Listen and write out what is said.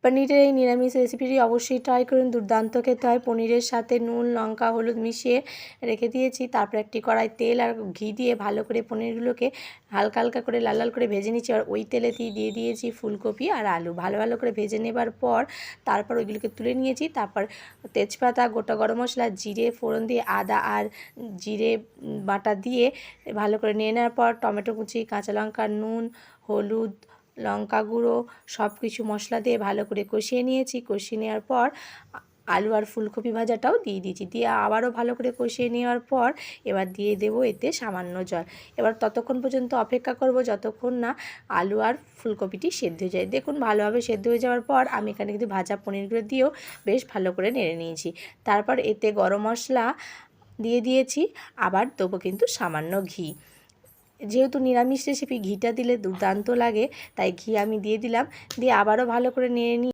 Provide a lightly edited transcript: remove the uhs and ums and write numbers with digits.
পনিরের এই নিরামিষ রেসিপিটি অবশ্যই ট্রাই করুন, দুর্দান্ত খেতে হয়। পনিরের সাথে নুন, লঙ্কা, হলুদ মিশিয়ে রেখে দিয়েছি। তারপর একটি কড়াই তেল আর ঘি দিয়ে ভালো করে পনিরগুলোকে হালকা হালকা করে লাল লাল করে ভেজে নিচ্ছি। আর ওই তেলেতেই দিয়ে দিয়েছি ফুলকপি আর আলু। ভালো ভালো করে ভেজে নেবার পর তারপর ওইগুলোকে তুলে নিয়েছি। তারপর তেজপাতা, গোটা গরম মশলা, জিরে ফোড়ন দিয়ে আদা আর জিরে বাটা দিয়ে ভালো করে নিয়ে নেওয়ার পর টমেটো কুচি, কাঁচা লঙ্কা, নুন, হলুদ, লঙ্কা গুঁড়ো সব কিছু মশলা দিয়ে ভালো করে কষিয়ে নিয়েছি। কষিয়ে নেওয়ার পর আলু আর ফুলকপি ভাজাটাও দিয়ে দিয়েছি। দিয়ে আবারও ভালো করে কষিয়ে নেওয়ার পর এবার দিয়ে দেবো এতে সামান্য জল। এবার ততক্ষণ পর্যন্ত অপেক্ষা করব যতক্ষণ না আলু আর ফুলকপিটি সেদ্ধ হয়ে যায়। দেখুন ভালোভাবে সেদ্ধ হয়ে যাওয়ার পর আমি এখানে কিন্তু ভাজা পনিরগুলো দিয়েও বেশ ভালো করে নেড়ে নিয়েছি। তারপর এতে গরম মশলা দিয়ে দিয়েছি, আবার দেবো কিন্তু সামান্য ঘি। যেহেতু নিরামিষ রেসিপি ঘিটা দিলে দুর্দান্ত লাগে, তাই ঘি আমি দিয়ে দিলাম। দিয়ে আবারও ভালো করে নেড়ে নিয়ে